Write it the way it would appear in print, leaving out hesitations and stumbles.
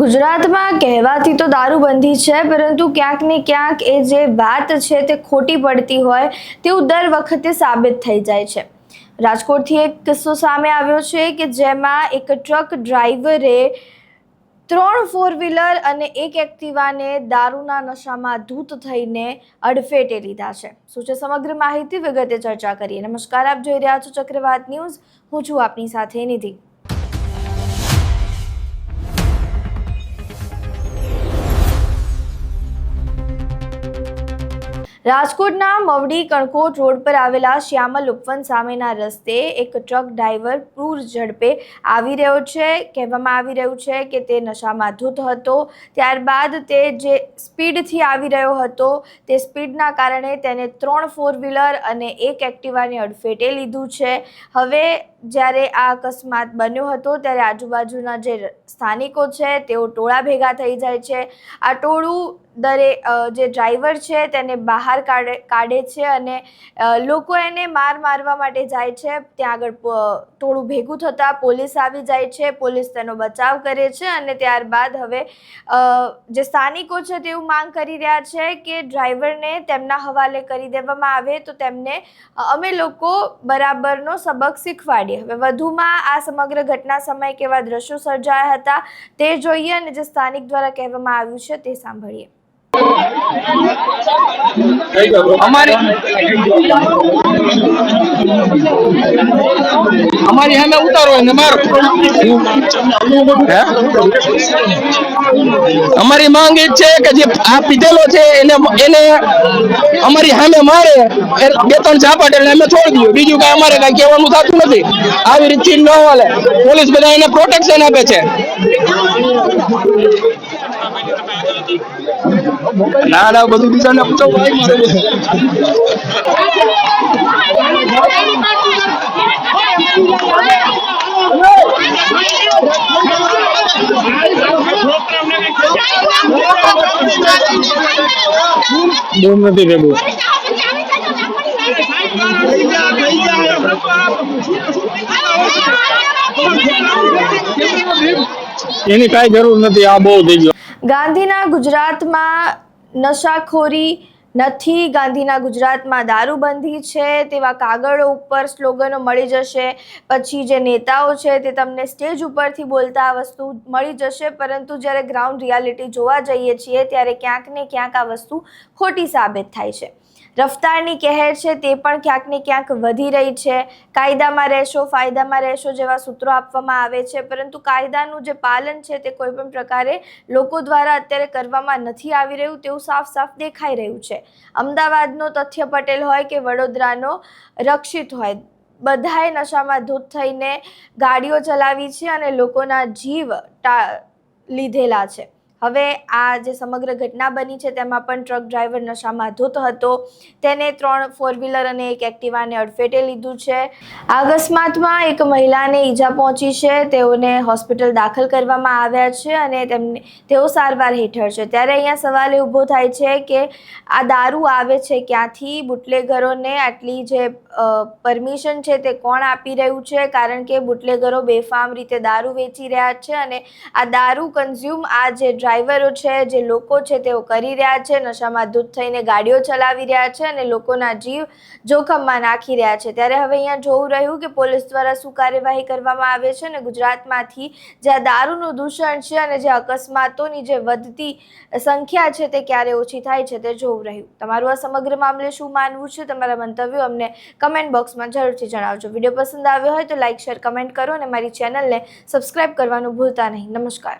ગુજરાતમાં કહેવાતી તો દારૂબંધી છે, પરંતુ ક્યાંક ને ક્યાંક એ જે વાત છે તે ખોટી પડતી હોય તેવું દર વખતે સાબિત થઈ જાય છે। રાજકોટથી એક કિસ્સો સામે આવ્યો છે કે જેમાં એક ટ્રક ડ્રાઈવરે 3 4 વ્હીલર અને એક એક્ટિવાને દારૂના નશામાં ધૂત થઈને અડફેટે લીધા છે। શું છે સમગ્ર માહિતી, વિગતે ચર્ચા કરીએ। નમસ્કાર, આપ જોઈ રહ્યા છો ચક્રવાત ન્યૂઝ। હું છું આપની સાથે નિધિ। રાજકોટના મવડી કણકોટ રોડ પર આવેલા શ્યામલ ઉપવન સામેના રસ્તે એક ટ્રક ડ્રાઈવર પૂર ઝડપે આવી રહ્યો છે। કહેવામાં આવી રહ્યું છે કે તે નશામાં ધૂત હતો। ત્યારબાદ તે જે સ્પીડથી આવી રહ્યો હતો તે સ્પીડના કારણે તેને 3 4 વ્હીલર અને એક એક્ટિવાને અડફેટે લીધું છે। હવે જ્યારે આ અકસ્માત બન્યો હતો ત્યારે આજુબાજુના જે સ્થાનિકો છે તેઓ ટોળા ભેગા થઈ જાય છે। આ ટોળું જે ડ્રાઈવર છે તેને બહાર કાઢે છે અને લોકો એને મારવા માટે જાય છે। ત્યાં આગળ ટોળું ભેગું થતાં પોલીસ આવી જાય છે। પોલીસ તેનો બચાવ કરે છે અને ત્યારબાદ હવે જે સ્થાનિકો છે તેવું માંગ કરી રહ્યા છે કે ડ્રાઈવરને તેમના હવાલે કરી દેવામાં આવે તો તેમને અમે લોકો બરાબરનો સબક શીખવાડીએ। હવે વધુમાં આ સમગ્ર ઘટના સમયે કેવા દ્રશ્યો સર્જાયા હતા તે જોઈએ અને જે સ્થાનિક દ્વારા કહેવામાં આવ્યું છે તે સાંભળીએ। અમારી સામે ઉતારો ને મારો। અમારી માંગ એ છે કે જે આ પીધેલો છે એને અમારી સામે મારે 2-3 ઝાપટ એટલે અમે છોડી દઈએ। બીજું કઈ અમારે કઈ કહેવાનું થતું નથી। આવી રીતે ન હાલે। પોલીસ બધા એને પ્રોટેક્શન આપે છે। ના બધું બીજાને પૂછો। બોમ નથી ભેગું। એની કાંઈ જરૂર નથી। આ બહુ થઈ ગયો। ગાંધીના ગુજરાતમાં નશાખોરી નથી, ગાંધીના ગુજરાતમાં દારૂબંધી છે તેવા કાગળો ઉપર સ્લોગનો મળી જશે। પછી જે નેતાઓ છે તે તમને સ્ટેજ ઉપરથી બોલતા આ વસ્તુ મળી જશે, પરંતુ જ્યારે ગ્રાઉન્ડ રિયાલિટી જોવા જઈએ છીએ ત્યારે ક્યાંક ને ક્યાંક આ વસ્તુ ખોટી સાબિત થાય છે। રફતારની કહેર છે તે પણ ક્યાંક ને ક્યાંક વધી રહી છે। કાયદામાં રહેશો ફાયદામાં રહેશો જેવા સૂત્રો આપવામાં આવે છે, પરંતુ કાયદાનું જે પાલન છે તે કોઈ પણ પ્રકારે લોકો દ્વારા અત્યારે કરવામાં નથી આવી રહ્યું તેવું સાફ દેખાઈ રહ્યું છે। અમદાવાદનો તથ્ય પટેલ હોય કે વડોદરાનો રક્ષિત હોય, બધાએ નશામાં ધૂત થઈને ગાડીઓ ચલાવી છે અને લોકોના જીવ લીધેલા છે। હવે આ જે સમગ્ર ઘટના બની છે તેમાં પણ ટ્રક ડ્રાઈવર નશામાં ધૂત હતો, તેને 3 4 વ્હીલર અને એક એક્ટિવાને અડફેટે લીધું છે। આ અકસ્માતમાં એક મહિલાને ઈજા પહોંચી છે, તેઓને હોસ્પિટલ દાખલ કરવામાં આવ્યા છે અને તેઓ સારવાર હેઠળ છે। ત્યારે અહીંયા સવાલ એ ઊભો થાય છે કે આ દારૂ આવે છે ક્યાંથી? બુટલેગરોને આટલી જે પરમિશન છે તે કોણ આપી રહ્યું છે? કારણ કે બુટલેગરો બેફામ રીતે દારૂ વેચી રહ્યા છે અને આ દારૂ કન્ઝ્યુમ આ જે ડ્રાઈવરો છે, જે લોકો છે તેઓ કરી રહ્યા છે, નશામાં ધૂત થઈને ગાડીઓ ચલાવી રહ્યા છે અને લોકોના જીવ જોખમમાં નાખી રહ્યા છે। ત્યારે હવે અહીંયા જોવું રહ્યું કે પોલીસ દ્વારા શું કાર્યવાહી કરવામાં આવે છે અને ગુજરાતમાંથી જે આ દારૂનું દૂષણ છે અને જે અકસ્માતોની જે વધતી સંખ્યા છે તે ક્યારે ઓછી થાય છે તે જોવું રહ્યું। તમારું આ સમગ્ર મામલે શું માનવું છે? તમારા મંતવ્યો અમને કમેન્ટ બોક્સમાં જરૂરથી જણાવજો। વિડીયો પસંદ આવ્યો હોય તો લાઇક, શેર, કમેન્ટ કરો અને મારી ચેનલને સબસ્ક્રાઇબ કરવાનું ભૂલતા નહીં। નમસ્કાર।